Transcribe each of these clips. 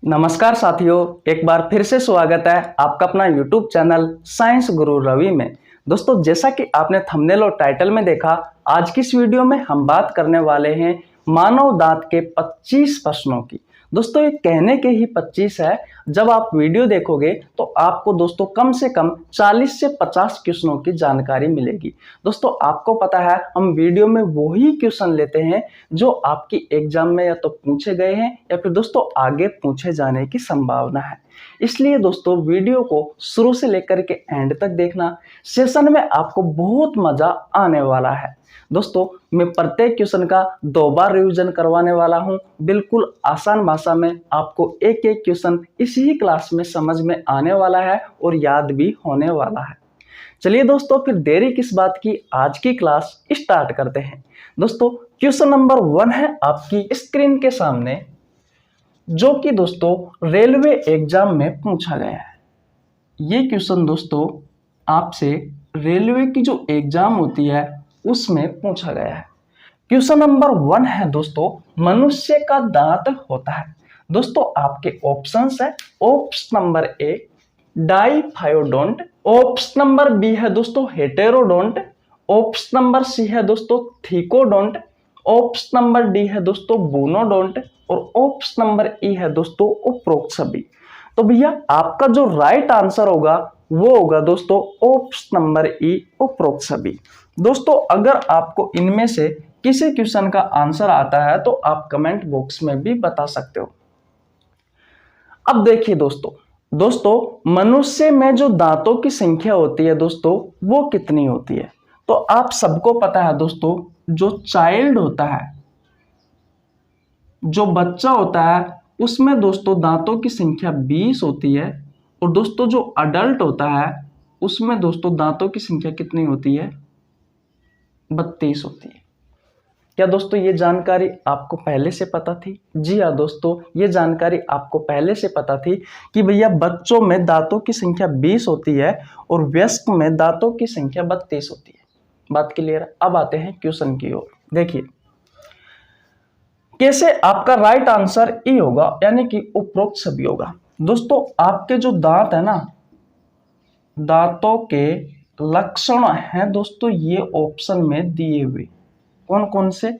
नमस्कार साथियों, एक बार फिर से स्वागत है आपका अपना YouTube चैनल साइंस गुरु रवि में। दोस्तों, जैसा कि आपने थंबनेल और टाइटल में देखा, आज की इस वीडियो में हम बात करने वाले हैं मानव दांत के 25 प्रश्नों की। दोस्तों, ये कहने के ही 25 है, जब आप वीडियो देखोगे तो आपको दोस्तों कम से कम 40 से 50 क्वेश्चनों की जानकारी मिलेगी। दोस्तों, आपको पता है हम वीडियो में वही क्वेश्चन लेते हैं जो आपकी एग्जाम में या तो पूछे गए हैं या फिर दोस्तों आगे पूछे जाने की संभावना है। इसलिए दोस्तों वीडियो को शुरू से लेकर के एंड तक देखना। सेशन में आपको बहुत मजा आने वाला है। दोस्तों, मैं प्रत्येक क्वेश्चन का 2 बार रिवीजन करवाने वाला हूं। बिल्कुल आसान भाषा में आपको एक एक क्वेश्चन इसी क्लास में समझ में आने वाला है और याद भी होने वाला है। चलिए दोस्तों, फिर देरी किस बात की, आज की क्लास स्टार्ट करते हैं। दोस्तों, क्वेश्चन नंबर 1 है आपकी स्क्रीन के सामने, जो कि दोस्तों रेलवे एग्जाम में पूछा गया है। ये क्वेश्चन दोस्तों आपसे रेलवे की जो एग्जाम होती है उसमें पूछा गया है। क्वेश्चन नंबर 1 है दोस्तों, मनुष्य का दांत होता है। दोस्तों आपके ऑप्शंस है, option number A diphyodont, option number B है दोस्तों हेटेरोडोंट, ऑप्शन नंबर सी है दोस्तों थिकोडोंट, ऑप्शन नंबर डी है दोस्तों बोनोडोंट और ऑप्शन नंबर ई है दोस्तों उपरोक्त सभी। तो भैया आपका जो राइट आंसर होगा वो होगा दोस्तों ऑप्शन नंबर ई उपरोक्त सभी। दोस्तों, अगर आपको इनमें से किसी क्वेश्चन का आंसर आता है तो आप कमेंट बॉक्स में भी बता सकते हो। अब देखिए दोस्तों मनुष्य में जो दांतों की संख्या होती है दोस्तों वो कितनी होती है? तो आप सबको पता है दोस्तों, जो चाइल्ड होता है, जो बच्चा होता है, उसमें दोस्तों दांतों की संख्या 20 होती है और दोस्तों जो अडल्ट होता है उसमें दोस्तों दांतों की संख्या कितनी होती है? 32 होती है। क्या दोस्तों ये जानकारी आपको पहले से पता थी? जी हाँ दोस्तों, ये जानकारी आपको पहले से पता थी कि भैया बच्चों में दांतों की संख्या 20 होती है और वयस्क में दांतों की संख्या 32 होती है। बात क्लियर है? अब आते हैं क्वेश्चन की ओर। देखिए कैसे आपका राइट आंसर ई होगा, यानी कि उपरोक्त सभी होगा। दोस्तों आपके जो दांत है ना, दांतों के लक्षण हैं दोस्तों ये ऑप्शन में दिए हुए। कौन कौन से?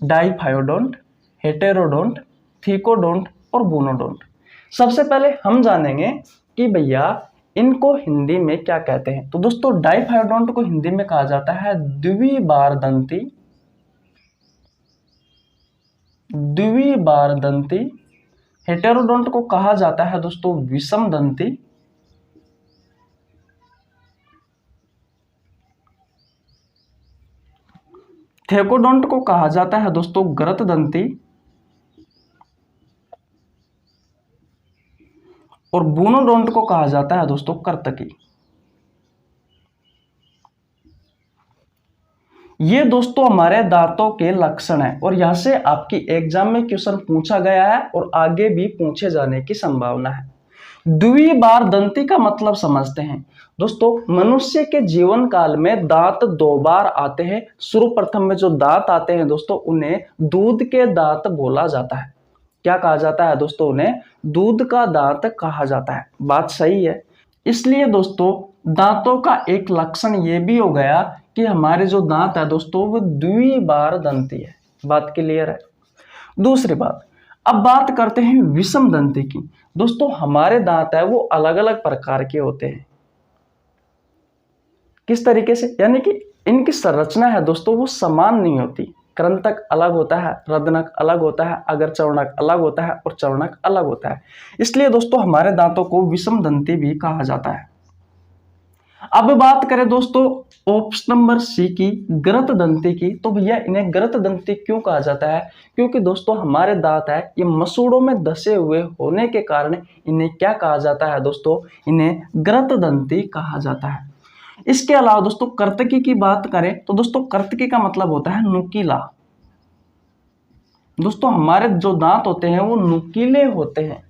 डाइफायोडोंट, हेटेरोडोंट, थिकोडोंट और बोनोडोंट। सबसे पहले हम जानेंगे कि भैया इनको हिंदी में क्या कहते हैं। तो दोस्तों डाइफायोडोंट को हिंदी में कहा जाता है द्विबारदंती, द्विबारदंती। हेटेरोडोंट को कहा जाता है दोस्तों विषम दंती, थेकोडोंट को कहा जाता है दोस्तों गरत दंती और बोनोडोंट को कहा जाता है दोस्तों कर्तकी। ये दोस्तों हमारे दांतों के लक्षण है और यहां से आपकी एग्जाम में क्वेश्चन पूछा गया है और आगे भी पूछे जाने की संभावना है। द्विबारदंती का मतलब समझते हैं। दोस्तों मनुष्य के जीवन काल में दांत 2 बार आते हैं। सर्वप्रथम में जो दांत आते हैं दोस्तों उन्हें दूध के दांत बोला जाता है। क्या कहा जाता है दोस्तों? उन्हें दूध का दांत कहा जाता है। बात सही है। इसलिए दोस्तों दांतों का एक लक्षण ये भी हो गया कि हमारे जो दांत है दोस्तों वो द्विबारदंती है। बात क्लियर है? दूसरी बात, अब बात करते हैं विषम दंती की। दोस्तों हमारे दांत है वो अलग अलग प्रकार के होते हैं। किस तरीके से? यानी कि इनकी संरचना है दोस्तों वो समान नहीं होती। कृंतक अलग होता है, रदनक अलग होता है, अग्रचर्वणक अलग होता है और चर्वणक अलग होता है। इसलिए दोस्तों हमारे दांतों को विषम दंती भी कहा जाता है। अब बात करें दोस्तों ऑप्शन नंबर सी की, गरत दंती की। तो भैया इन्हें गरत दंती क्यों कहा जाता है? क्योंकि दोस्तों हमारे दांत है ये मसूड़ों में धसे हुए होने के कारण इन्हें क्या कहा जाता है दोस्तों? इन्हें गरत दंती कहा जाता है। इसके अलावा दोस्तों कर्तकी की बात करें तो दोस्तों कर्तकी का मतलब होता है नुकीला। दोस्तों हमारे जो दांत होते हैं वो नुकीले होते हैं,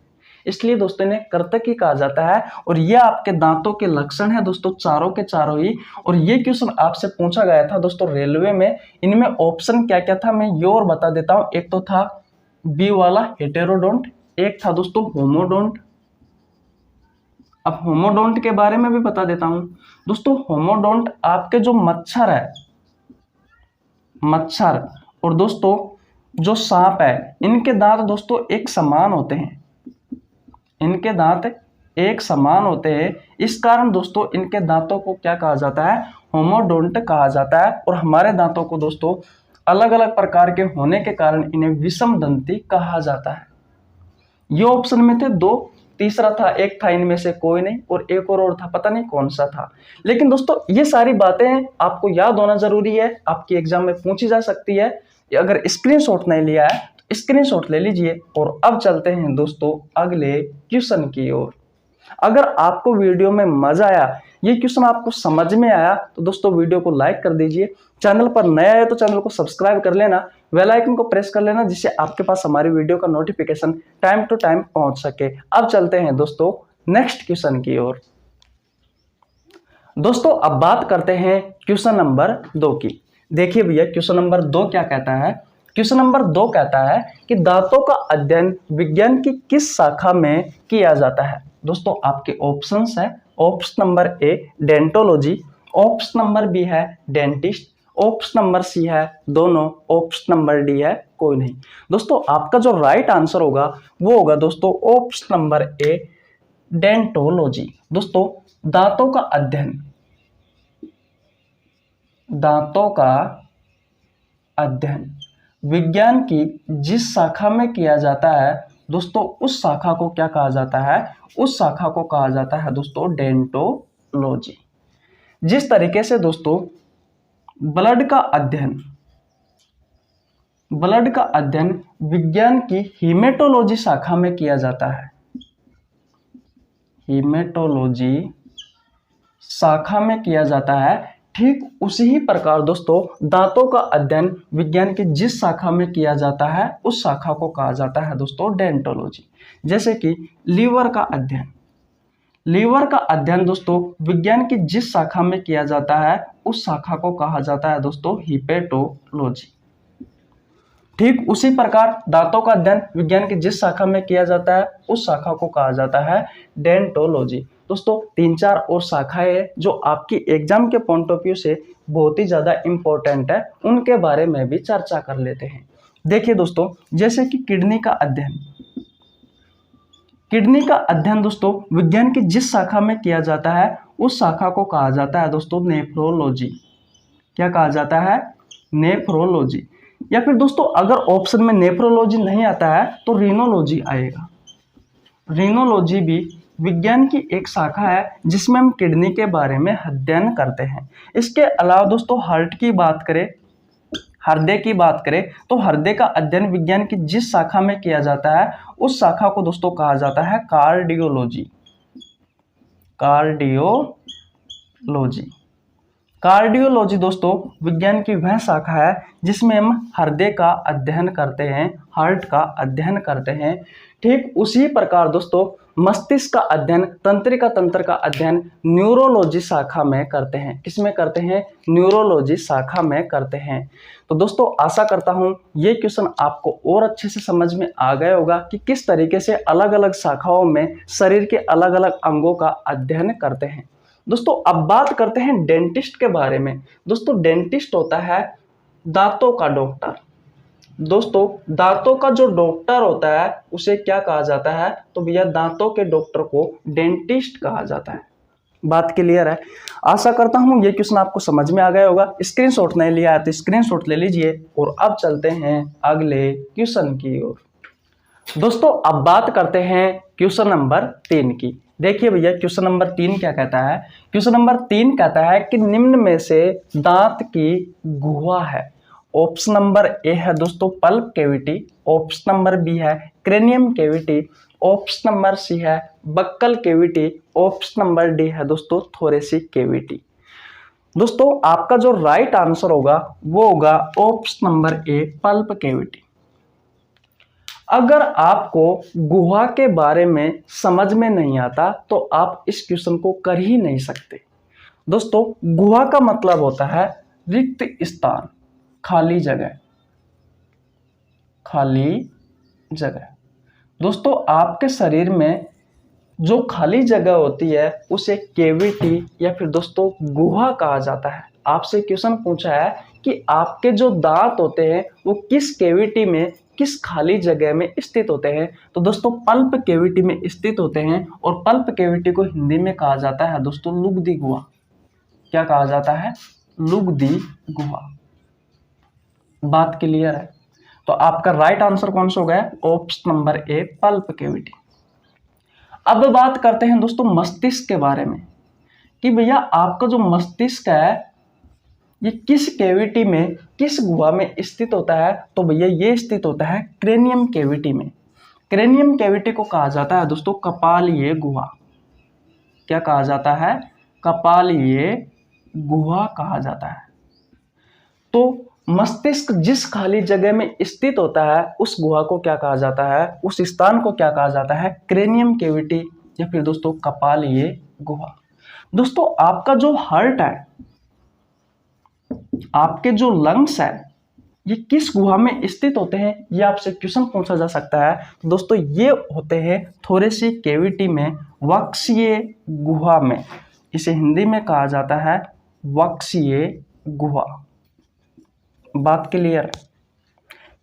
इसलिए दोस्तों इन्हें कर्तकी कहा जाता है। और ये आपके दांतों के लक्षण है दोस्तों चारों के चारों ही। और ये क्वेश्चन आपसे पूछा गया था दोस्तों रेलवे में। इनमें ऑप्शन क्या क्या था मैं ये और बता देता हूं। एक तो था बी वाला हेटेरोडोंट, एक था दोस्तों होमोडोंट। अब होमोडोंट के बारे में भी बता देता हूं दोस्तों। होमोडोंट आपके जो मच्छर है, मच्छर और दोस्तों जो सांप है, इनके दांत दोस्तों एक समान होते हैं। इनके दांत एक समान होते हैं, इस कारण दोस्तों इनके दांतों को क्या कहा जाता है, होमोडोंट कहा जाता है। और हमारे दांतों को दोस्तों अलग अलग प्रकार के होने के कारण इन्हें विषम दंती कहा जाता है। ये ऑप्शन में थे दो, तीसरा था, एक था इनमें से कोई नहीं, और एक और था, पता नहीं कौन सा था। लेकिन दोस्तों ये सारी बातें आपको याद होना जरूरी है, आपकी एग्जाम में पूछी जा सकती है। अगर स्क्रीनशॉट नहीं लिया है तो स्क्रीनशॉट ले लीजिए। और अब चलते हैं दोस्तों अगले क्वेश्चन की ओर। अगर आपको वीडियो में मजा आया, ये क्वेश्चन आपको समझ में आया, तो दोस्तों वीडियो को लाइक कर दीजिए। चैनल पर नया है तो चैनल को सब्सक्राइब कर लेना, बेल आइकन को प्रेस कर लेना, जिससे आपके पास हमारी वीडियो का नोटिफिकेशन टाइम टू टाइम पहुंच सके। अब चलते हैं दोस्तों नेक्स्ट क्वेश्चन की ओर। दोस्तों अब बात करते हैं क्वेश्चन नंबर 2 की। देखिए भैया क्वेश्चन नंबर 2 क्या कहता है। क्वेश्चन नंबर 2 कहता है कि दांतों का अध्ययन विज्ञान की किस शाखा में किया जाता है। दोस्तों आपके ऑप्शंस है, option number A dentology, option number B है डेंटिस्ट, ऑप्शन नंबर सी है दोनों, ऑप्शन नंबर डी है कोई नहीं। दोस्तों आपका जो राइट आंसर होगा वो होगा दोस्तों ऑप्शन नंबर ए डेंटोलॉजी। दोस्तों दांतों का अध्ययन, दांतों का अध्ययन विज्ञान की जिस शाखा में किया जाता है दोस्तों, उस शाखा को क्या कहा जाता है, उस शाखा को कहा जाता है दोस्तों डेंटोलॉजी। जिस तरीके से दोस्तों ब्लड का अध्ययन, ब्लड का अध्ययन विज्ञान की हीमेटोलॉजी शाखा में किया जाता है, हीमेटोलॉजी शाखा में किया जाता है, ठीक उसी ही प्रकार दोस्तों दांतों का अध्ययन विज्ञान की जिस शाखा में किया जाता है उस शाखा को कहा जाता है दोस्तों डेंटोलॉजी। जैसे कि लीवर का अध्ययन, लीवर का अध्ययन दोस्तों विज्ञान की जिस शाखा में किया जाता है उस शाखा को कहा जाता है दोस्तों हिपेटोलॉजी। ठीक उसी प्रकार दांतों का अध्ययन विज्ञान की जिस शाखा में किया जाता है उस शाखा को कहा जाता है डेंटोलॉजी। दोस्तों 3-4 और शाखाएं हैं जो आपकी एग्जाम के पॉइंट ऑफ व्यू से बहुत ही ज्यादा इंपॉर्टेंट है, उनके बारे में भी चर्चा कर लेते हैं। देखिए दोस्तों जैसे कि किडनी का अध्ययन, किडनी का अध्ययन दोस्तों विज्ञान की जिस शाखा में किया जाता है उस शाखा को कहा जाता है दोस्तों नेफ्रोलॉजी। क्या कहा जाता है, नेफ्रोलॉजी। या फिर दोस्तों अगर ऑप्शन में नेफ्रोलॉजी नहीं आता है तो रीनोलॉजी आएगा। रीनोलॉजी भी विज्ञान की एक शाखा है जिसमें हम किडनी के बारे में अध्ययन करते हैं। इसके अलावा दोस्तों हार्ट की बात करें, हृदय की बात करें तो हृदय का अध्ययन विज्ञान की जिस शाखा में किया जाता है उस शाखा को दोस्तों कहा जाता है कार्डियोलॉजी, कार्डियोलॉजी। कार्डियोलॉजी दोस्तों विज्ञान की वह शाखा है जिसमें हम हृदय का अध्ययन करते हैं, हार्ट का अध्ययन करते हैं। ठीक उसी प्रकार दोस्तों मस्तिष्क का अध्ययन, तंत्रिका तंत्र का अध्ययन न्यूरोलॉजी शाखा में करते हैं। किसमें करते हैं, न्यूरोलॉजी शाखा में करते हैं। तो दोस्तों आशा करता हूं ये क्वेश्चन आपको और अच्छे से समझ में आ गया होगा कि किस तरीके से अलग अलग शाखाओं में शरीर के अलग अलग अंगों का अध्ययन करते हैं। दोस्तों अब बात करते हैं डेंटिस्ट के बारे में। दोस्तों डेंटिस्ट होता है दांतों का डॉक्टर। दोस्तों दांतों का जो डॉक्टर होता है उसे क्या कहा जाता है, तो भैया दांतों के डॉक्टर को डेंटिस्ट कहा जाता है। बात क्लियर है। आशा करता हूं ये क्वेश्चन आपको समझ में आ गया होगा। स्क्रीनशॉट नहीं लिया है तो स्क्रीनशॉट ले लीजिए। और अब चलते हैं अगले क्वेश्चन की ओर। दोस्तों अब बात करते हैं क्वेश्चन नंबर 3 की। देखिए भैया क्वेश्चन नंबर 3 क्या कहता है। क्वेश्चन नंबर 3 कहता है कि निम्न में से दांत की गुहा है। ऑप्शन नंबर ए है दोस्तों pulp cavity, option number B है cranium cavity, option number C है buccal cavity, option number D है दोस्तों थोरेसिक कैविटी। दोस्तों आपका जो राइट आंसर होगा वो होगा ऑप्शन नंबर ए पल्प कैविटी। अगर आपको गुहा के बारे में समझ में नहीं आता तो आप इस क्वेश्चन को कर ही नहीं सकते। दोस्तों गुहा का मतलब होता है रिक्त स्थान, खाली जगह, खाली जगह। दोस्तों आपके शरीर में जो खाली जगह होती है उसे केविटी या फिर दोस्तों गुहा कहा जाता है। आपसे क्वेश्चन पूछा है कि आपके जो दांत होते हैं वो किस केविटी में, किस खाली जगह में स्थित होते हैं। तो दोस्तों पल्प केविटी में स्थित होते हैं और पल्प केविटी को हिंदी में कहा जाता है दोस्तों लुगदी गुहा। क्या कहा जाता है? लुगदी गुहा। बात क्लियर है? तो आपका राइट आंसर कौन सा हो गया? ऑप्शन नंबर ए, पल्प केविटी। अब बात करते हैं दोस्तों मस्तिष्क के बारे में कि भैया आपका जो मस्तिष्क है ये किस केविटी में, किस गुहा में स्थित होता है। तो भैया ये स्थित होता है क्रेनियम केविटी में। क्रेनियम केविटी को कहा जाता है दोस्तों कपालीय गुहा। क्या कहा जाता है? कपालीय गुहा कहा जाता है। तो मस्तिष्क जिस खाली जगह में स्थित होता है उस गुहा को क्या कहा जाता है, उस स्थान को क्या कहा जाता है? क्रेनियम केविटी या फिर दोस्तों कपालीय गुहा। दोस्तों आपका जो हार्ट है, आपके जो लंग्स है, ये किस गुहा में स्थित होते हैं? ये आपसे क्वेश्चन पूछा जा सकता है। तो दोस्तों ये होते हैं थोरेसिक केविटी में, वक्षीय गुहा में। इसे हिंदी में कहा जाता है वक्षीय गुहा। बात क्लियर है?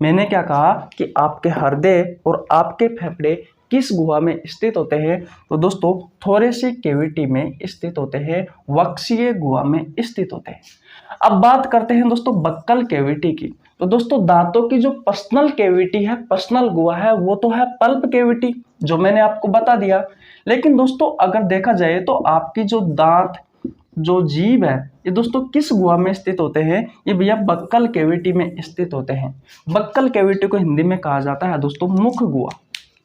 मैंने क्या कहा कि आपके हृदय और आपके फेफड़े किस गुहा में स्थित होते हैं। तो दोस्तों थोरेसिक केविटी में स्थित होते हैं, वक्षीय गुहा में स्थित होते हैं। अब बात करते हैं दोस्तों बक्कल केविटी की। तो दोस्तों दांतों की जो पर्सनल केविटी है, पर्सनल गुहा है, वो तो है पल्प केविटी, जो मैंने आपको बता दिया। लेकिन दोस्तों अगर देखा जाए तो आपकी जो दांत, जो जीभ है, ये दोस्तों किस गुहा में स्थित होते हैं? ये भैया बक्कल केविटी में स्थित होते हैं। बक्कल केविटी को हिंदी में कहा जाता है दोस्तों मुख गुहा।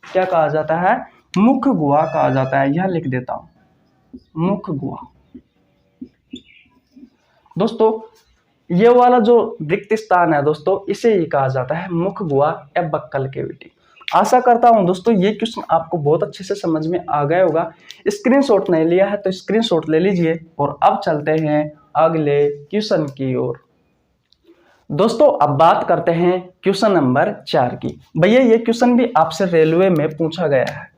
क्या कहा जाता है? मुख गुहा कहा जाता है। यह लिख देता हूं, मुख गुहा। दोस्तों ये वाला जो रिक्त स्थान है दोस्तों, इसे ही कहा जाता है मुख गुहा या बक्कल केविटी। आशा करता हूं दोस्तों ये क्वेश्चन आपको बहुत अच्छे से समझ में आ गया होगा। स्क्रीनशॉट नहीं लिया है तो स्क्रीनशॉट ले लीजिए और अब चलते हैं अगले क्वेश्चन की ओर। दोस्तों अब बात करते हैं क्वेश्चन नंबर 4 की। भैया ये क्वेश्चन भी आपसे रेलवे में पूछा गया है।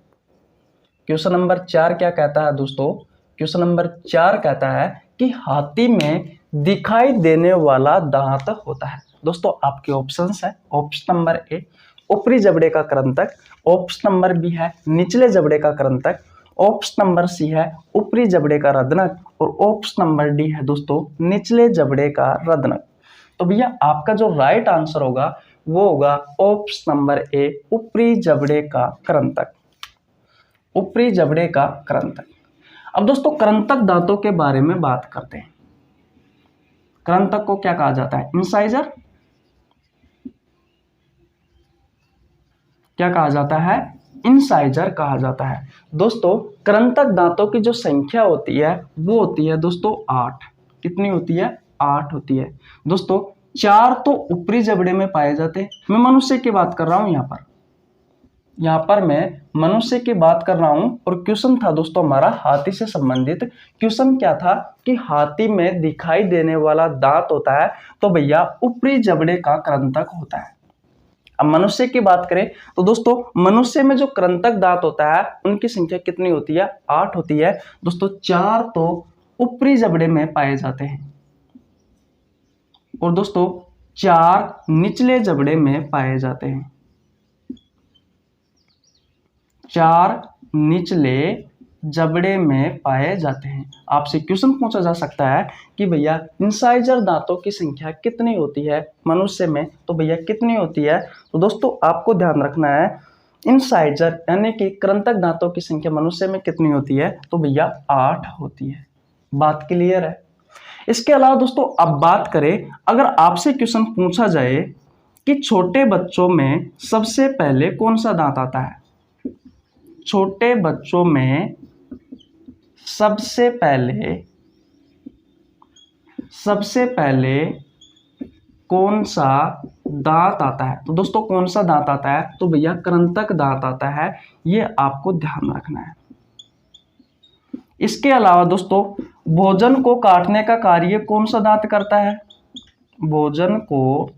क्वेश्चन नंबर 4 क्या कहता है दोस्तों? क्वेश्चन नंबर 4 कहता है कि हाथी में दिखाई देने वाला दांत होता है। दोस्तों आपके ऑप्शंस है, ऑप्शन नंबर ए ऊपरी जबड़े का कृंतक, ऑप्शन नंबर बी है निचले जबड़े का कृंतक, ऑप्शन नंबर सी है ऊपरी जबड़े का रदनक और ऑप्शन नंबर डी है दोस्तों निचले जबड़े का रदनक। तो भैया आपका जो राइट आंसर होगा वो होगा ऑप्शन नंबर ए ऊपरी जबड़े का कृंतक। ऊपरी जबड़े का कृंतक। अब दोस्तों कृंतक दांतों के बारे में बात करते हैं। कृंतक को क्या कहा जाता है? इंसाइजर। क्या कहा जाता है? इंसाइजर कहा जाता है। दोस्तों कृंतक दांतों की जो संख्या होती है वो होती है दोस्तों 8। कितनी होती है? 8 होती है। दोस्तों 4 तो ऊपरी जबड़े में पाए जाते हैं। मैं मनुष्य की बात कर रहा हूं यहाँ पर मैं मनुष्य की बात कर रहा हूं और क्वेश्चन था दोस्तों हमारा हाथी से संबंधित। क्वेश्चन क्या था कि हाथी में दिखाई देने वाला दांत होता है तो भैया ऊपरी जबड़े का कृंतक होता है। अब मनुष्य की बात करें तो दोस्तों मनुष्य में जो कृंतक दांत होता है उनकी संख्या कितनी होती है? 8 होती है। दोस्तों 4 तो ऊपरी जबड़े में पाए जाते हैं और दोस्तों 4 निचले जबड़े में पाए जाते हैं। 4 निचले जबड़े में पाए जाते हैं। आपसे क्वेश्चन पूछा जा सकता है कि भैया इंसाइजर दांतों की संख्या कितनी होती है मनुष्य में? तो भैया कितनी होती है? तो दोस्तों आपको ध्यान रखना है इंसाइजर यानी कि कृंतक दांतों की संख्या मनुष्य में कितनी होती है? तो भैया 8 होती है। बात क्लियर है? इसके अलावा दोस्तों अब बात करें, अगर आपसे क्वेश्चन पूछा जाए कि छोटे बच्चों में सबसे पहले कौन सा दांत आता है? छोटे बच्चों में सबसे पहले कौन सा दांत आता है? तो दोस्तों कौन सा दांत आता है? तो भैया कृंतक दांत आता है। ये आपको ध्यान रखना है। इसके अलावा दोस्तों भोजन को काटने का कार्य कौन सा दांत करता है? भोजन को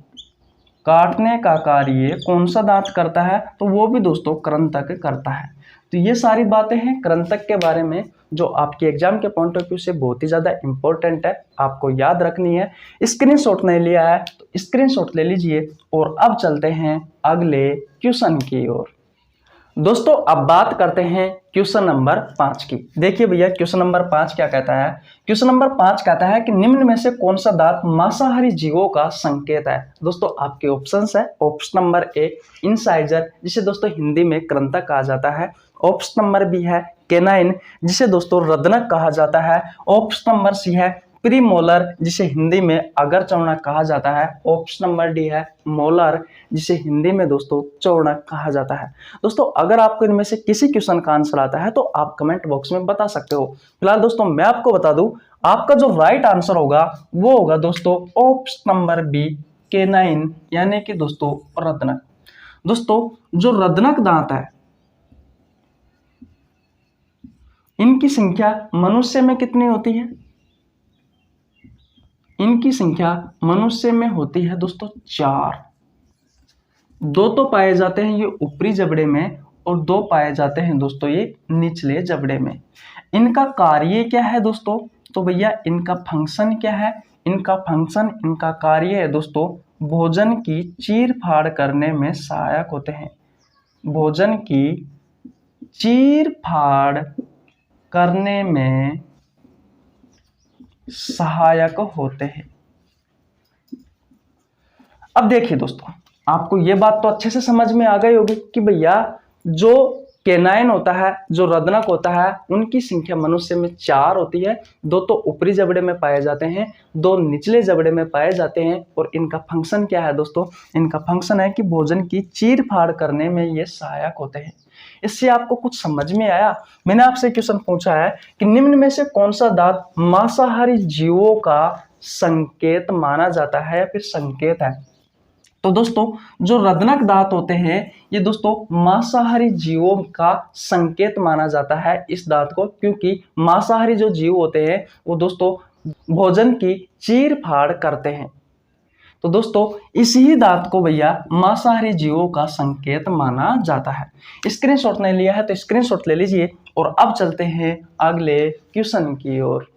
काटने का कार्य कौन सा दांत करता है, तो वो भी दोस्तों कृंतक करता है। तो ये सारी बातें हैं कृंतक के बारे में जो आपके एग्जाम के पॉइंट ऑफ व्यू से बहुत ही ज़्यादा इंपॉर्टेंट है, आपको याद रखनी है। स्क्रीनशॉट नहीं लिया है तो स्क्रीनशॉट ले लीजिए। और अब चलते हैं अगले क्वेश्चन की ओर। दोस्तों अब बात करते हैं क्वेश्चन नंबर 5 की। देखिए भैया क्वेश्चन नंबर 5 क्या कहता है। क्वेश्चन नंबर 5 कहता है कि निम्न में से कौन सा दांत मांसाहारी जीवों का संकेत है। दोस्तों आपके ऑप्शंस है, ऑप्शन नंबर ए इंसाइजर, जिसे दोस्तों हिंदी में कृंतक कहा जाता है। ऑप्शन नंबर बी है केनाइन, जिसे दोस्तों रदनक कहा जाता है। ऑप्शन नंबर सी है प्रीमोलर, जिसे हिंदी में अगर चौड़क कहा जाता है। ऑप्शन नंबर डी है मोलर, जिसे हिंदी में दोस्तों चौड़क कहा जाता है। दोस्तों अगर आपको इनमें से किसी क्वेश्चन का आंसर आता है तो आप कमेंट बॉक्स में बता सकते हो। फिलहाल दोस्तों मैं आपको बता दूं, आपका जो राइट आंसर होगा वो होगा दोस्तों ऑप्शन नंबर बी केनाइन, यानी कि दोस्तों रदनक। दोस्तों जो रदनक दांत है इनकी संख्या मनुष्य में कितनी होती है। इनकी संख्या मनुष्य में होती है दोस्तों 4। 2 तो पाए जाते हैं ये ऊपरी जबड़े में और 2 पाए जाते हैं दोस्तों ये निचले जबड़े में। इनका कार्य क्या है दोस्तों, तो भैया इनका फंक्शन क्या है। इनका फंक्शन, इनका कार्य है दोस्तों भोजन की चीर फाड़ करने में सहायक होते हैं। भोजन की चीर फाड़ करने में सहायक होते हैं। अब देखिए दोस्तों आपको ये बात तो अच्छे से समझ में आ गई होगी कि भैया जो केनाइन होता है, जो रदनक होता है, उनकी संख्या मनुष्य में 4 होती है। 2 तो ऊपरी जबड़े में पाए जाते हैं, 2 निचले जबड़े में पाए जाते हैं। और इनका फंक्शन क्या है दोस्तों, इनका फंक्शन है कि भोजन की चीर फाड़ करने में ये सहायक होते हैं। इससे आपको कुछ समझ में आया। मैंने आपसे क्वेश्चन पूछा है कि निम्न में से कौन सा दांत मांसाहारी जीवों का संकेत माना जाता है या फिर संकेत है। तो दोस्तों जो रदनक दांत होते हैं ये दोस्तों मांसाहारी जीवों का संकेत माना जाता है इस दांत को, क्योंकि मांसाहारी जो जीव होते हैं वो दोस्तों भोजन की चीर फाड़ करते हैं। तो दोस्तों इसी दांत को भैया मांसाहारी जीवों का संकेत माना जाता है। स्क्रीनशॉट नहीं लिया है तो स्क्रीनशॉट ले लीजिए। और अब चलते हैं अगले क्वेश्चन की ओर।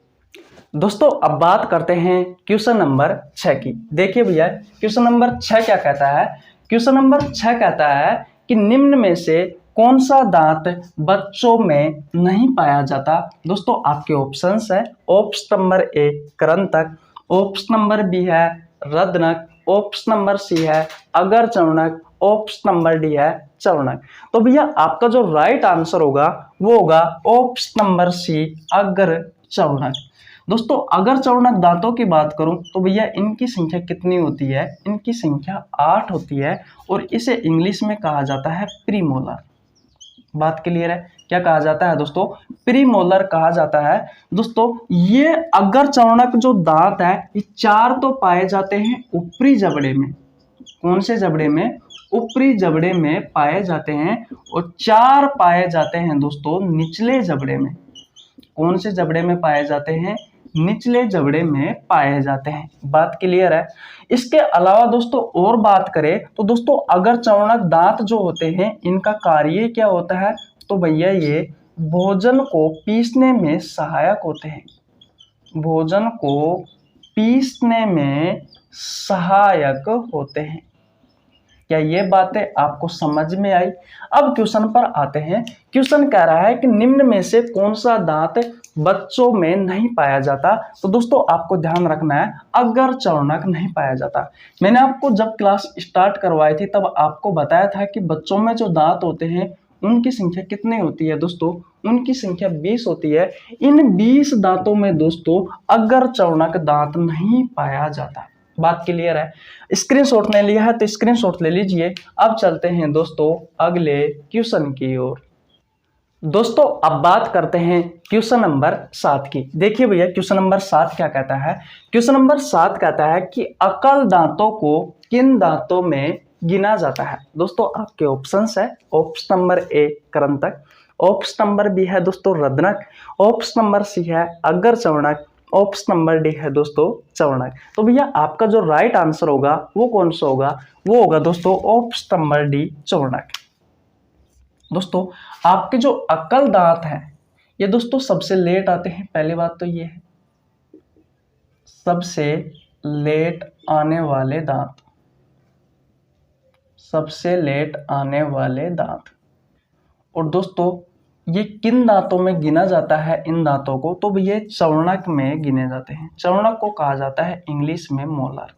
दोस्तों अब बात करते हैं क्वेश्चन नंबर 6 की। देखिए भैया क्वेश्चन नंबर 6 क्या कहता है। क्वेश्चन नंबर 6 कहता है कि निम्न में से कौन सा दांत बच्चों में नहीं पाया जाता। दोस्तों आपके ऑप्शंस है, ऑप्शन नंबर ए कृंतक, ऑप्शन नंबर बी है रदनक, ऑप्शन नंबर सी है अगर चौड़क, ऑप्शन नंबर डी है चौड़क। तो भैया आपका जो राइट आंसर होगा वो होगा ऑप्शन नंबर सी अगर चौड़क। दोस्तों अगर चौड़क दांतों की बात करूं तो भैया इनकी संख्या कितनी होती है, इनकी संख्या 8 होती है और इसे इंग्लिश में कहा जाता है प्रीमोलर। बात क्लियर है, क्या कहा जाता है दोस्तों, प्रीमोलर कहा जाता है। दोस्तों ये अगर चौड़क जो दांत है ये 4 तो पाए जाते हैं ऊपरी जबड़े में। कौन से जबड़े में, ऊपरी जबड़े में पाए जाते हैं और 4 पाए जाते हैं दोस्तों निचले जबड़े में। कौन से जबड़े में पाए जाते हैं, निचले जबड़े में पाए जाते हैं। बात क्लियर है। इसके अलावा दोस्तों और बात करें तो दोस्तों अगर चौड़क दांत जो होते हैं इनका कार्य क्या होता है, तो भैया ये भोजन को पीसने में सहायक होते हैं। भोजन को पीसने में सहायक होते हैं। क्या ये बातें आपको समझ में आई। अब क्वेश्चन पर आते हैं। क्वेश्चन कह रहा है कि निम्न में से कौन सा दांत बच्चों में नहीं पाया जाता। तो दोस्तों आपको ध्यान रखना है अगर चौड़क नहीं पाया जाता। मैंने आपको जब क्लास स्टार्ट करवाई थी तब आपको बताया था कि बच्चों में जो दांत होते हैं उनकी संख्या कितनी होती है दोस्तों, उनकी संख्या 20 होती है। इन 20 दांतों में दोस्तों अगर चौड़क दांत नहीं पाया जाता। बात क्लियर है। स्क्रीनशॉट नहीं लिया है तो स्क्रीनशॉट ले लीजिए। अब चलते हैं दोस्तों अगले क्वेश्चन की ओर। दोस्तों अब बात करते हैं क्वेश्चन नंबर 7 की। देखिए भैया क्वेश्चन नंबर 7 क्या कहता है। क्वेश्चन नंबर 7 कहता है कि अकल दांतों को किन दांतों में गिना जाता है। दोस्तों आपके ऑप्शंस है, ऑप्शन नंबर ए कृंतक, ऑप्शन नंबर बी है दोस्तों रदनक, ऑप्शन नंबर सी है अगर चौड़क, ऑप्शन नंबर डी है दोस्तों चौड़क। तो भैया आपका जो राइट आंसर होगा वो कौन सा होगा, वो होगा दोस्तों ऑप्शन नंबर डी चौड़क। दोस्तों आपके जो अक्ल दांत हैं ये दोस्तों सबसे लेट आते हैं, पहली बात तो ये है, सबसे लेट आने वाले दांत, सबसे लेट आने वाले दांत। और दोस्तों ये किन दांतों में गिना जाता है इन दांतों को, तो ये चौड़क में गिने जाते हैं। चौड़क को कहा जाता है इंग्लिश में मोलर।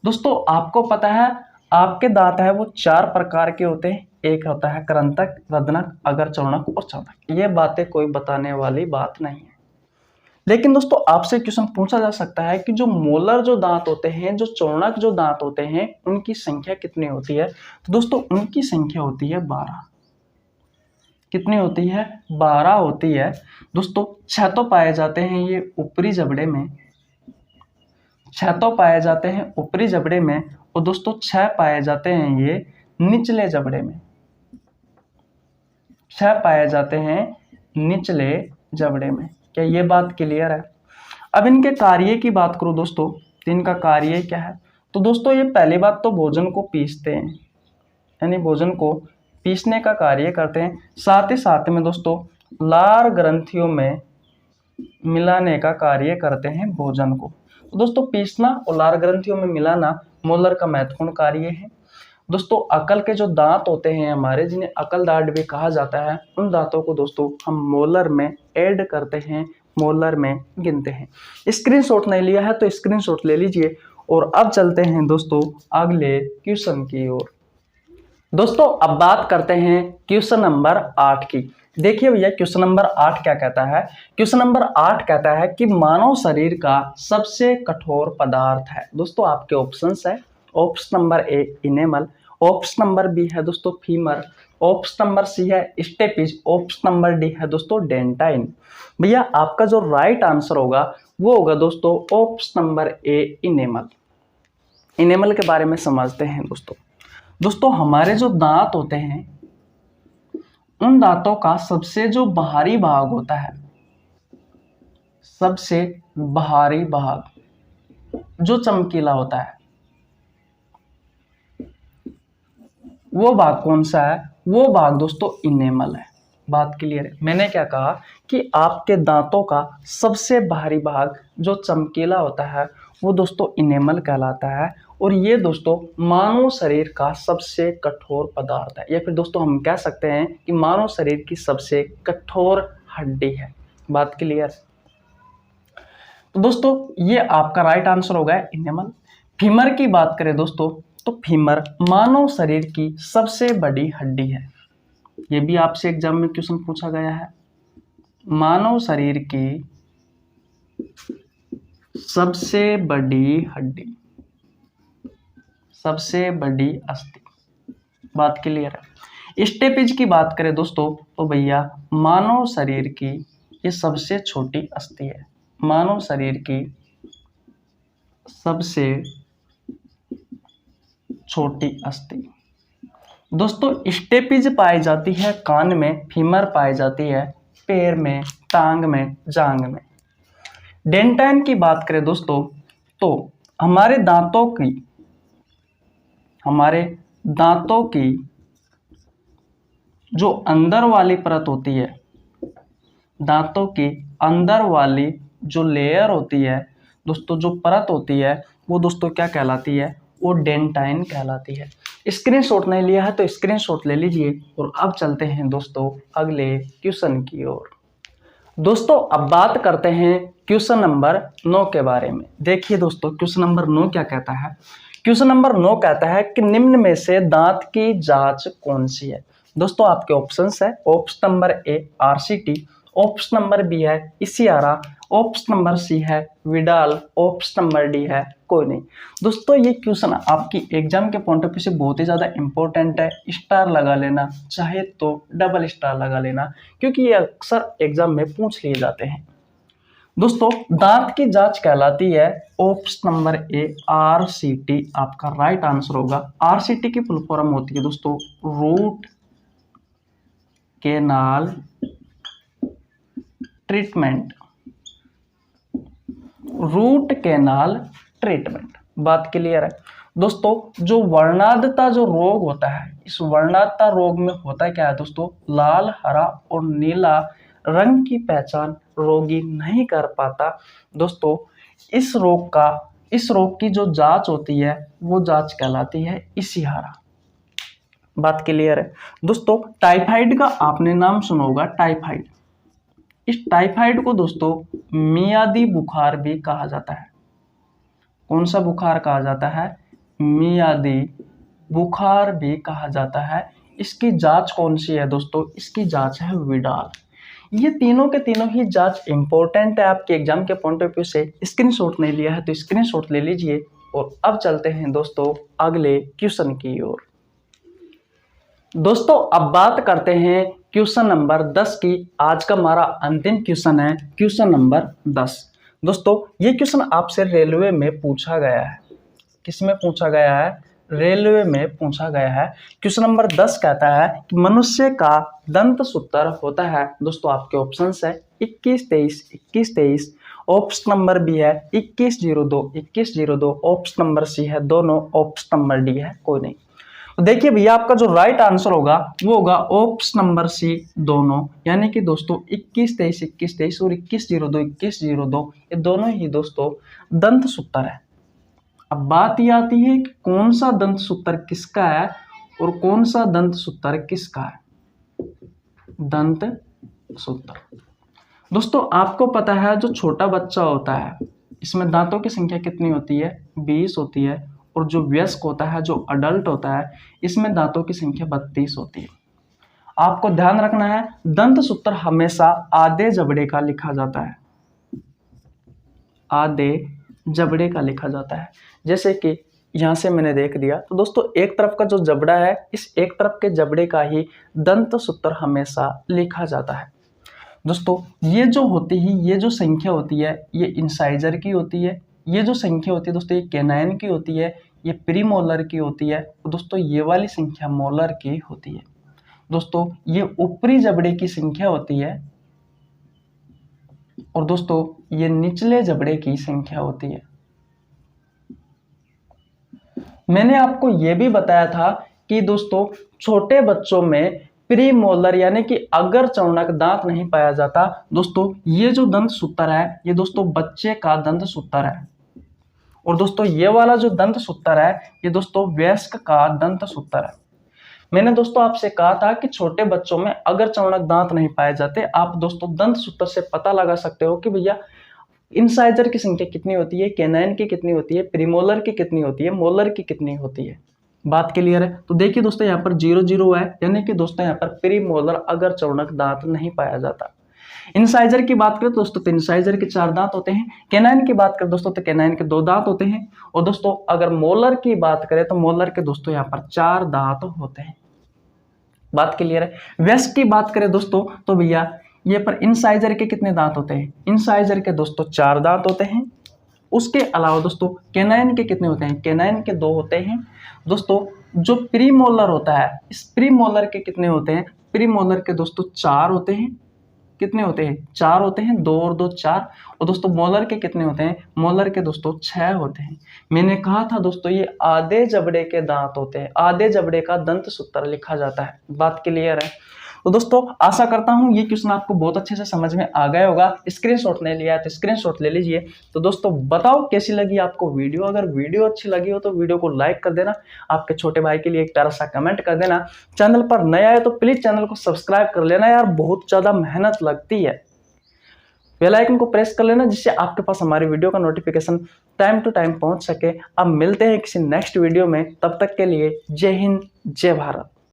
दोस्तों आपको पता है आपके दांत है वो 4 प्रकार के होते हैं, एक होता है कृंतक, रद्नक, अगर चौड़क और चौड़क। ये बातें कोई बताने वाली बात नहीं है। लेकिन दोस्तों आपसे क्वेश्चन पूछा जा सकता है कि जो मोलर जो दांत होते हैं, जो चौड़क जो दांत होते हैं, उनकी संख्या कितनी होती है। तो दोस्तों उनकी संख्या होती है 12। कितनी होती है, 12 होती है। दोस्तों 6 तो पाए जाते हैं ये ऊपरी जबड़े में, 6 तो पाए जाते हैं ऊपरी जबड़े में, और दोस्तों 6 पाए जाते हैं ये निचले जबड़े में, 6 पाए जाते हैं निचले जबड़े में। क्या ये बात क्लियर है। अब इनके कार्य की बात करूं दोस्तों, तो इनका कार्य क्या है। तो दोस्तों ये पहली बात तो भोजन को पीसते हैं, यानी भोजन को पीसने का कार्य करते हैं। साथ ही साथ में दोस्तों लार ग्रंथियों में मिलाने का कार्य करते हैं भोजन को। तो दोस्तों पीसना और लार ग्रंथियों में मिलाना मोलर का महत्वपूर्ण कार्य है। दोस्तों अकल के जो दांत होते हैं हमारे, जिन्हें अकल दांत भी कहा जाता है, उन दांतों को दोस्तों हम मोलर में ऐड करते हैं, मोलर में गिनते हैं। स्क्रीनशॉट नहीं लिया है तो स्क्रीनशॉट ले लीजिए। और अब चलते हैं दोस्तों अगले क्वेश्चन की ओर। दोस्तों अब बात करते हैं क्वेश्चन नंबर 8 की। देखिए भैया क्वेश्चन नंबर 8 क्या कहता है। क्वेश्चन नंबर 8 कहता है कि मानव शरीर का सबसे कठोर पदार्थ है। दोस्तों आपके ऑप्शंस है, option number A enamel, option number B है दोस्तों फीमर, ऑप्शन नंबर सी है स्टेपिज, ऑप्शन नंबर डी है दोस्तों डेंटाइन। भैया आपका जो राइट आंसर होगा वो होगा दोस्तों option number A enamel. Enamel के बारे में समझते हैं दोस्तों हमारे जो दांत होते हैं उन दांतों का सबसे जो बाहरी भाग होता है, सबसे बाहरी भाग जो चमकीला होता है, वो भाग कौन सा है, वो भाग दोस्तों इनेमल है। बात क्लियर है। मैंने क्या कहा कि आपके दांतों का सबसे बाहरी भाग जो चमकीला होता है वो दोस्तों इनेमल कहलाता है। और ये दोस्तों मानव शरीर का सबसे कठोर पदार्थ है, या फिर दोस्तों हम कह सकते हैं कि मानव शरीर की सबसे कठोर हड्डी है। बात क्लियर। तो दोस्तों ये आपका राइट आंसर होगा इनेमल। फीमर की बात करें दोस्तों, तो फीमर मानव शरीर की सबसे बड़ी हड्डी है। ये भी आपसे एग्जाम में क्वेश्चन पूछा गया है। मानव शरीर की सबसे बड़ी हड्डी, सबसे बड़ी अस्थि। बात क्लियर है। स्टेपिज की बात करें दोस्तों, तो भैया मानव शरीर की ये सबसे छोटी अस्थि है। मानव शरीर की सबसे छोटी अस्थि। दोस्तों स्टेपिज पाई जाती है कान में, फीमर पाई जाती है पैर में, टांग में, जांग में। डेंटाइन की बात करें दोस्तों, तो हमारे दांतों की जो अंदर वाली परत होती है, दांतों की अंदर वाली जो लेयर होती है दोस्तों, जो परत होती है वो दोस्तों क्या कहलाती है, वो डेंटाइन कहलाती है। स्क्रीनशॉट नहीं लिया है तो स्क्रीनशॉट ले लीजिए। और अब चलते हैं दोस्तों अगले क्वेश्चन की ओर। दोस्तों अब बात करते हैं क्वेश्चन नंबर 9 के बारे में। देखिए दोस्तों क्वेश्चन नंबर 9 क्या कहता है। क्वेश्चन नंबर 9 कहता है कि निम्न में से दांत की जांच कौन सी है। दोस्तों आपके ऑप्शंस है, option number A RCT, option number B है इसियारा, ऑप्शन नंबर सी है विडाल, ऑप्शन नंबर डी है कोई नहीं। दोस्तों ये क्वेश्चन आपकी एग्जाम के पॉइंट ऑफ व्यू से बहुत ही ज़्यादा इंपॉर्टेंट है। स्टार लगा लेना, चाहे तो डबल स्टार लगा लेना, क्योंकि ये अक्सर एग्जाम में पूछ लिए जाते हैं। दोस्तों दांत की जांच कहलाती है ऑप्शन नंबर ए आरसीटी। आपका राइट आंसर होगा। आरसीटी की फुल फॉर्म होती है दोस्तों root canal treatment. Root canal treatment. बात क्लियर है दोस्तों। जो वर्णांधता जो रोग होता है, इस वर्णांधता रोग में होता क्या है दोस्तों, लाल, हरा और नीला रंग की पहचान रोगी नहीं कर पाता दोस्तों। इस रोग की जो जांच होती है वो जांच कहलाती है इशिहारा। बात क्लियर है दोस्तों। टाइफाइड का आपने नाम सुना होगा, टाइफाइड। इस टाइफाइड को दोस्तों मियादी बुखार भी कहा जाता है। कौन सा बुखार कहा जाता है, मियादी बुखार भी कहा जाता है। इसकी जांच कौन सी है दोस्तों, इसकी जांच है विडाल। ये तीनों के तीनों ही जांच इंपॉर्टेंट है आपके एग्जाम के पॉइंट ऑफ व्यू से। स्क्रीनशॉट नहीं लिया है तो स्क्रीनशॉट ले लीजिए। और अब चलते हैं दोस्तों अगले क्वेश्चन की ओर। दोस्तों अब बात करते हैं क्वेश्चन नंबर 10 की। आज का हमारा अंतिम क्वेश्चन है क्वेश्चन नंबर 10। दोस्तों ये क्वेश्चन आपसे रेलवे में पूछा गया है। किस में पूछा गया है, रेलवे में पूछा गया है। क्वेश्चन नंबर 10 कहता है कि मनुष्य का दंत सूत्र होता है। दोस्तों आपके ऑप्शंस है 21, 23, 21, 23। ऑप्शन नंबर बी है 2102, 2102। ऑप्शन नंबर सी है दोनों। ऑप्शन नंबर डी है कोई नहीं। तो देखिए भैया आपका जो राइट आंसर होगा वो होगा ऑप्शन नंबर सी दोनों। यानी कि दोस्तों 21, 23, 21, 23 और 2102, 2102 ये दोनों ही दोस्तों दंत सूत्र है। अब बात ये आती है कि कौन सा दंत सूत्र किसका है और कौन सा दंत सूत्र किसका है। दंत सूत्र दोस्तों आपको पता है जो छोटा बच्चा होता है इसमें दांतों की संख्या कितनी होती है, 20 होती है। और जो वयस्क होता है, जो अडल्ट होता है, इसमें दांतों की संख्या 32 होती है। आपको ध्यान रखना है दंत सूत्र हमेशा आधे जबड़े का लिखा जाता है, आधे जबड़े का लिखा जाता है। जैसे कि यहां से मैंने देख दिया तो दोस्तों एक तरफ का जो जबड़ा है इस एक तरफ के जबड़े का ही दंत सूत्र हमेशा लिखा जाता है। दोस्तों ये जो होती है, ये जो संख्या होती है ये इंसाइजर की होती है। ये जो संख्या होती है दोस्तों ये कैनाइन की होती है, ये प्रीमोलर की होती है। और दोस्तों ये वाली संख्या मोलर की होती है। दोस्तों ये ऊपरी जबड़े की संख्या होती है और दोस्तों ये निचले जबड़े की संख्या होती है। मैंने आपको ये भी बताया था कि दोस्तों छोटे बच्चों में प्रीमोलर यानी कि अगर चौनक दांत नहीं पाया जाता। दोस्तों ये जो दंत सूत्र है ये दोस्तों बच्चे का दंत सूत्र है। और दोस्तों ये वाला जो दंत सूत्र है ये दोस्तों वयस्क का दंत सूत्र है। मैंने दोस्तों आपसे कहा था कि छोटे बच्चों में अगर चौनक दांत नहीं पाए जाते, आप दोस्तों दंत सूत्र से पता लगा सकते हो कि भैया इंसाइजर की संख्या कितनी होती है, कैनाइन की कितनी होती है, प्रीमोलर की कितनी होती है, मोलर की कितनी होती है। बात क्लियर है। तो देखिए दोस्तों यहाँ पर 0 है यानी कि दोस्तों यहाँ पर प्रीमोलर अगर चौनक दांत नहीं पाया जाता। इंसाइजर की बात करें दोस्तों तो इंसाइजर के 4 दांत होते हैं। कैनाइन की बात करें दोस्तों तो कैनाइन के 2 दांत होते हैं। और दोस्तों अगर मोलर की बात करें तो मोलर के दोस्तों यहाँ पर 4 दांत होते हैं। बात क्लियर है। वयस्क की बात करें दोस्तों तो भैया ये पर इंसाइजर के कितने दांत होते हैं, इंसाइजर के दोस्तों 4 दांत होते हैं। उसके अलावा दोस्तों कैनाइन के कितने होते हैं, कैनाइन के 2 होते हैं। दोस्तों जो प्रीमोलर होता है इस प्रीमोलर के कितने होते हैं, प्रीमोलर के दोस्तों 4 होते हैं। कितने होते हैं, 4 होते हैं, 2 और 2 4। और दोस्तों मोलर के कितने होते हैं, मोलर के दोस्तों 6 होते हैं। मैंने कहा था दोस्तों ये आधे जबड़े के दांत होते हैं, आधे जबड़े का दंत सूत्र लिखा जाता है। बात क्लियर है। तो दोस्तों आशा करता हूं ये क्वेश्चन आपको बहुत अच्छे से समझ में आ गया होगा। स्क्रीनशॉट नहीं लिया है तो स्क्रीनशॉट ले लीजिए। तो दोस्तों बताओ कैसी लगी आपको वीडियो। अगर वीडियो अच्छी लगी हो तो वीडियो को लाइक कर देना, आपके छोटे भाई के लिए एक प्यारा सा कमेंट कर देना। चैनल पर नया है तो प्लीज चैनल को सब्सक्राइब कर लेना यार, बहुत ज्यादा मेहनत लगती है। बेल आइकन को प्रेस कर लेना जिससे आपके पास हमारी वीडियो का नोटिफिकेशन टाइम टू टाइम पहुंच सके। अब मिलते हैं किसी नेक्स्ट वीडियो में, तब तक के लिए जय हिंद जय भारत।